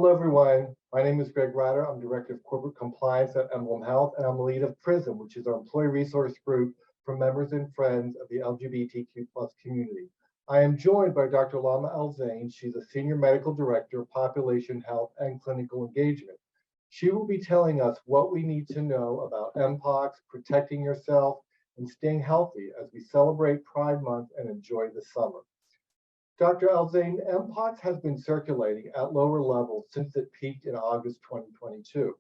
Hello, everyone. My name is Greg Rider. I'm Director of Corporate Compliance at EmblemHealth, and I'm the lead of Prism, which is our employee resource group for members and friends of the LGBTQ+ community. I am joined by Dr. Lama El Zein. She's a Senior Medical Director, Population Health and Clinical Engagement. She will be telling us what we need to know about Mpox, protecting yourself, and staying healthy as we celebrate Pride Month and enjoy the summer. Dr. El Zein, Mpox has been circulating at lower levels since it peaked in August 2022.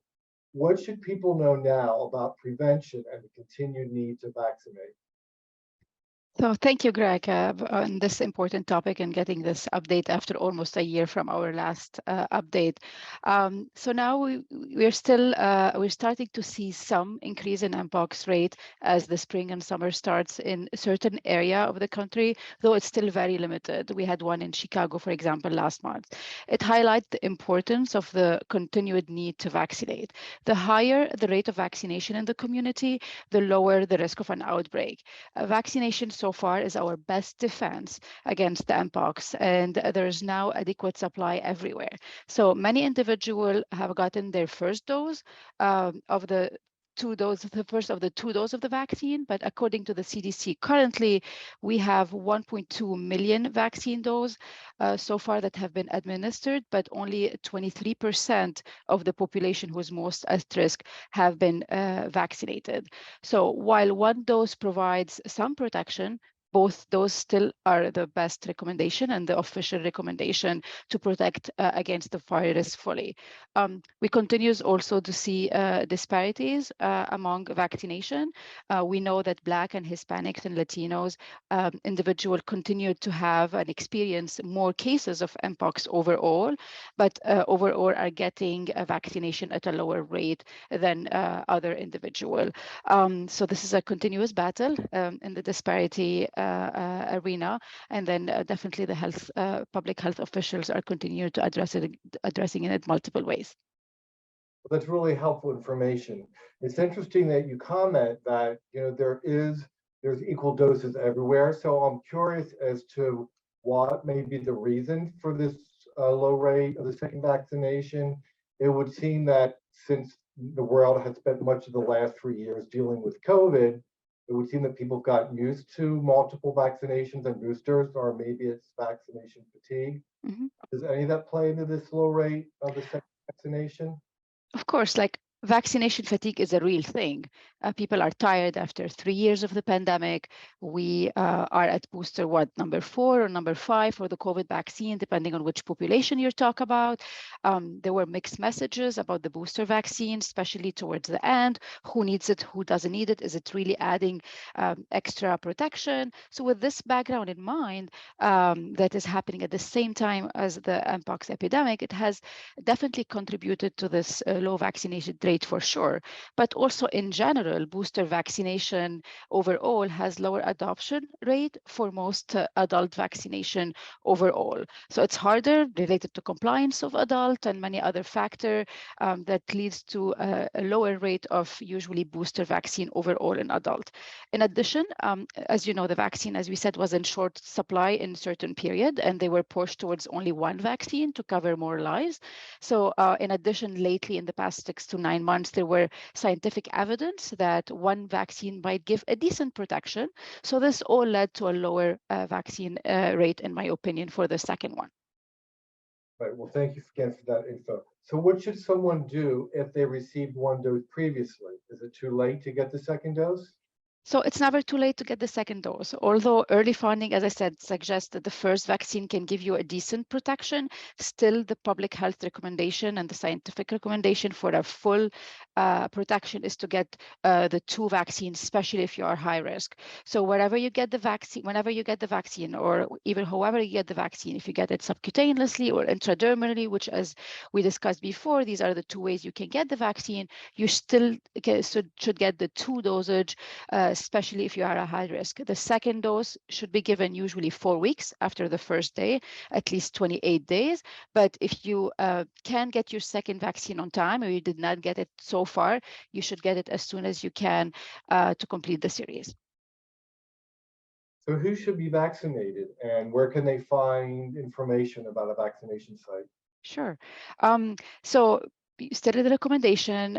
What should people know now about prevention and the continued need to vaccinate? So thank you, Greg, on this important topic and getting this update after almost a year from our last update. So now we're starting to see some increase in Mpox rate as the spring and summer starts in a certain area of the country, though it's still very limited. We had one in Chicago, for example, last month. It highlights the importance of the continued need to vaccinate. The higher the rate of vaccination in the community, the lower the risk of an outbreak. Vaccination so far is our best defense against the Mpox, and there is now adequate supply everywhere. So many individuals have gotten their first dose of the first of the two doses of the vaccine, but according to the CDC, currently we have 1.2 million vaccine doses so far that have been administered, but only 23% of the population who is most at risk have been vaccinated. So while one dose provides some protection, both those still are the best recommendation and the official recommendation to protect against the virus fully. We continue also to see disparities among vaccination. We know that Black and Hispanics and Latinos individuals continue to have and experience more cases of Mpox overall, but overall are getting a vaccination at a lower rate than other individuals. So this is a continuous battle in the disparity arena, and then definitely the public health officials are continuing to addressing it multiple ways. Well, that's really helpful information. It's interesting that you comment that there's equal doses everywhere. So I'm curious as to what may be the reason for this low rate of the second vaccination. It would seem that since the world has spent much of the last 3 years dealing with COVID, it would seem that people have gotten used to multiple vaccinations and boosters, or maybe it's vaccination fatigue. Mm-hmm. Does any of that play into this low rate of the second vaccination? Of course, like vaccination fatigue is a real thing. People are tired after 3 years of the pandemic. We are at booster, number 4 or number 5 for the COVID vaccine, depending on which population you're talking about. There were mixed messages about the booster vaccine, especially towards the end. Who needs it? Who doesn't need it? Is it really adding extra protection? So with this background in mind, that is happening at the same time as the Mpox epidemic, it has definitely contributed to this low vaccination rate for sure, but also in general, booster vaccination overall has lower adoption rate for most adult vaccination overall. So it's harder related to compliance of adult and many other factors that leads to a lower rate of usually booster vaccine overall in adult. In addition, as you know, the vaccine, as we said, was in short supply in certain period, and they were pushed towards only one vaccine to cover more lives. So in addition, lately in the past 6 to 9 months, there were scientific evidence that one vaccine might give a decent protection. So this all led to a lower vaccine rate, in my opinion, for the second one. Right. Well, thank you again for that info. So what should someone do if they received one dose previously? Is it too late to get the second dose? So it's never too late to get the second dose. Although early finding, as I said, suggests that the first vaccine can give you a decent protection, still the public health recommendation and the scientific recommendation for a full protection is to get the 2 vaccines, especially if you are high risk. So whenever you get the vaccine, or even however you get the vaccine, if you get it subcutaneously or intradermally, which as we discussed before, these are the 2 ways you can get the vaccine, you still should get the 2 dosage, especially if you are a high risk. The second dose should be given usually 4 weeks after the first day, at least 28 days. But if you can get your second vaccine on time, or you did not get it so far, you should get it as soon as you can to complete the series. So who should be vaccinated, and where can they find information about a vaccination site? Sure. So still the recommendation,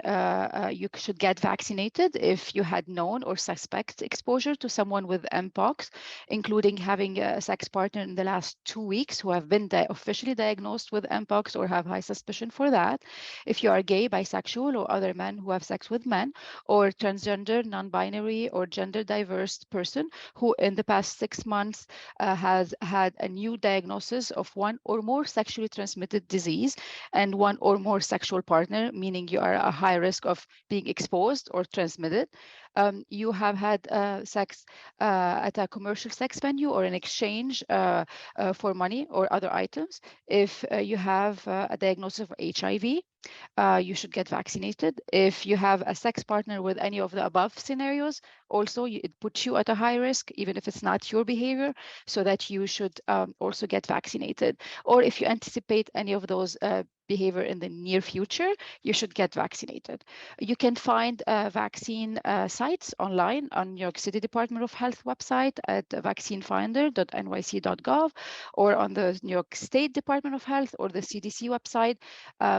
you should get vaccinated if you had known or suspect exposure to someone with Mpox, including having a sex partner in the last 2 weeks who have been officially diagnosed with Mpox or have high suspicion for that. If you are gay, bisexual, or other men who have sex with men, or transgender, non-binary, or gender diverse person who in the past 6 months has had a new diagnosis of one or more sexually transmitted disease and one or more sexual partner, meaning you are a high risk of being exposed or transmitted. You have had sex at a commercial sex venue or in exchange for money or other items. If you have a diagnosis of HIV, you should get vaccinated. If you have a sex partner with any of the above scenarios, also it puts you at a high risk, even if it's not your behavior, so that you should also get vaccinated. Or if you anticipate any of those behavior in the near future, you should get vaccinated. You can find vaccine sites online on New York City Department of Health website at vaccinefinder.nyc.gov or on the New York State Department of Health or the CDC website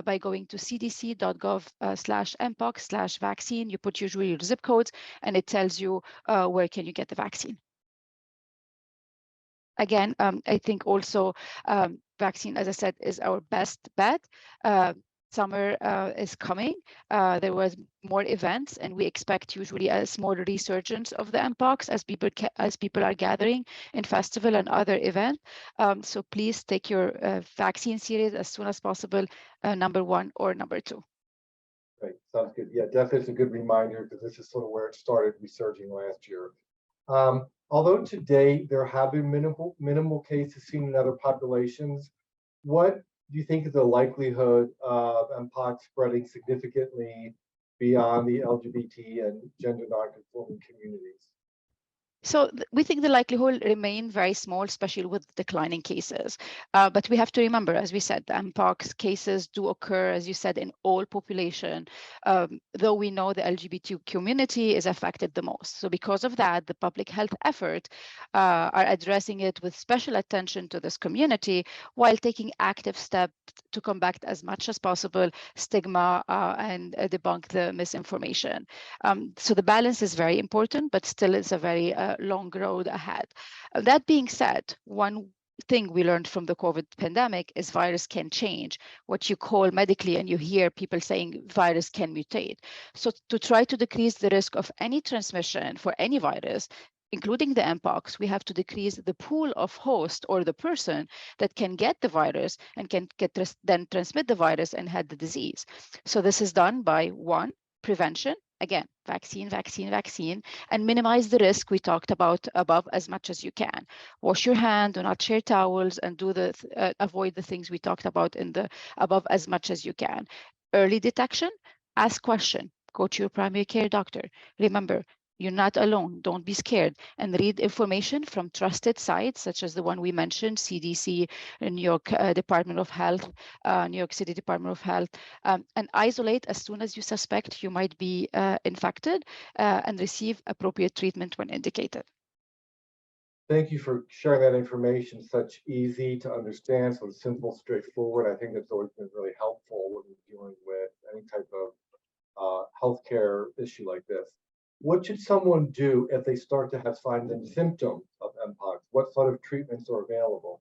by going to cdc.gov/mpox/vaccine. You put usually your zip codes and it tells you where can you get the vaccine. Again, I think also vaccine, as I said, is our best bet. Summer is coming. There was more events, and we expect usually a small resurgence of the Mpox as people are gathering in festival and other events. So please take your vaccine series as soon as possible, number 1 or number 2. Great, sounds good. Yeah, definitely it's a good reminder because this is sort of where it started resurging last year. Although today there have been minimal cases seen in other populations, what do you think is the likelihood of Mpox spreading significantly beyond the LGBT and gender nonconforming communities? So we think the likelihood remain very small, especially with declining cases. But we have to remember, as we said, the Mpox cases do occur, as you said, in all population, though we know the LGBT community is affected the most. So because of that, the public health effort are addressing it with special attention to this community while taking active steps to combat as much as possible stigma and debunk the misinformation. So the balance is very important, but still it's a very long road ahead. That being said, one thing we learned from the COVID pandemic is virus can change what you call medically, and you hear people saying virus can mutate. So to try to decrease the risk of any transmission for any virus, including the Mpox, we have to decrease the pool of host or the person that can get the virus and can then transmit the virus and had the disease. So this is done by 1, prevention. Again, vaccine, and minimize the risk we talked about above as much as you can. Wash your hand, do not share towels, and avoid the things we talked about in the above as much as you can. Early detection, ask question, go to your primary care doctor. Remember, you're not alone. Don't be scared. And read information from trusted sites, such as the one we mentioned, CDC, New York Department of Health, New York City Department of Health, and isolate as soon as you suspect you might be infected and receive appropriate treatment when indicated. Thank you for sharing that information, such easy to understand, so simple, straightforward. I think that's always been really helpful when you're dealing with any type of healthcare issue like this. What should someone do if they start to have signs and symptoms of Mpox? What sort of treatments are available?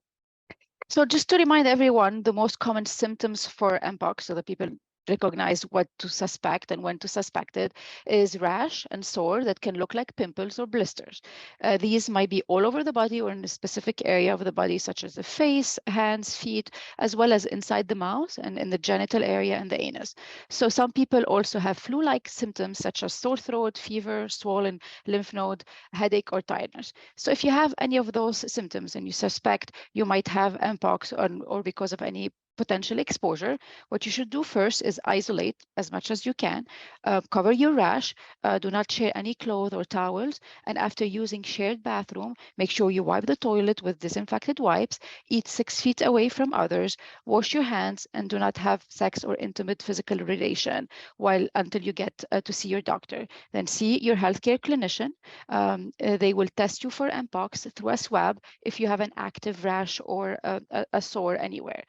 So just to remind everyone, the most common symptoms for Mpox, so that people recognize what to suspect and when to suspect it, is rash and sore that can look like pimples or blisters. These might be all over the body or in a specific area of the body, such as the face, hands, feet, as well as inside the mouth and in the genital area and the anus. So some people also have flu-like symptoms such as sore throat, fever, swollen lymph node, headache, or tiredness. So if you have any of those symptoms and you suspect you might have Mpox or because of any potential exposure, what you should do first is isolate as much as you can, cover your rash, do not share any clothes or towels, and after using shared bathroom, make sure you wipe the toilet with disinfected wipes, eat 6 feet away from others, wash your hands, and do not have sex or intimate physical relation until you get to see your doctor. Then see your healthcare clinician. They will test you for Mpox through a swab if you have an active rash or a sore anywhere.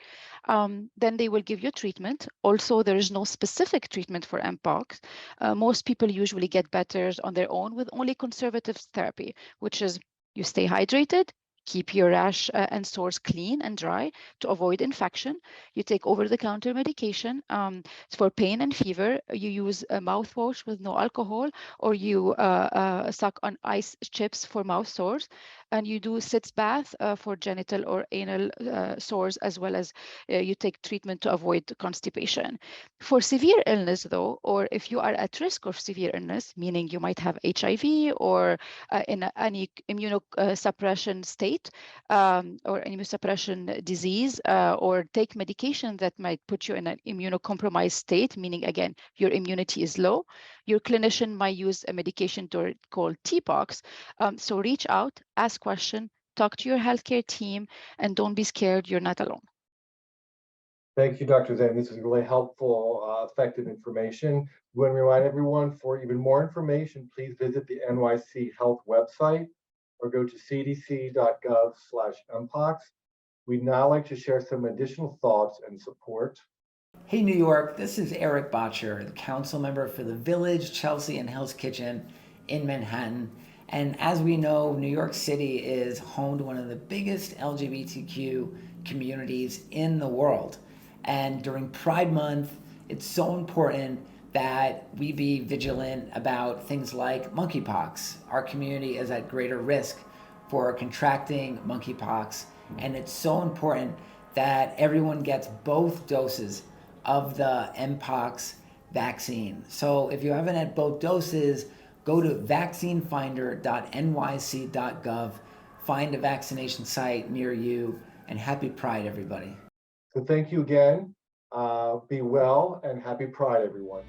Then they will give you treatment. Also, there is no specific treatment for Mpox. Most people usually get better on their own with only conservative therapy, which is you stay hydrated, keep your rash and sores clean and dry to avoid infection. You take over-the-counter medication for pain and fever. You use a mouthwash with no alcohol, or you suck on ice chips for mouth sores. And you do sitz bath for genital or anal sores, as well as you take treatment to avoid constipation. For severe illness, though, or if you are at risk of severe illness, meaning you might have HIV or in any immunosuppression state or immunosuppression disease, or take medication that might put you in an immunocompromised state, meaning, again, your immunity is low, your clinician might use a medication called Mpox. So reach out, ask questions, talk to your healthcare team, and don't be scared. You're not alone. Thank you, Dr. Zein. This is really helpful, effective information. We want to remind everyone, for even more information, please visit the NYC Health website or go to cdc.gov/mpox. We'd now like to share some additional thoughts and support. Hey, New York, this is Eric Botcher, the council member for the Village, Chelsea, and Hell's Kitchen in Manhattan. And as we know, New York City is home to one of the biggest LGBTQ communities in the world. And during Pride Month, it's so important that we be vigilant about things like monkeypox. Our community is at greater risk for contracting monkeypox, and it's so important that everyone gets both doses of the Mpox vaccine. So if you haven't had both doses, go to vaccinefinder.nyc.gov, find a vaccination site near you, and happy Pride, everybody. So thank you again. Be well and happy Pride, everyone.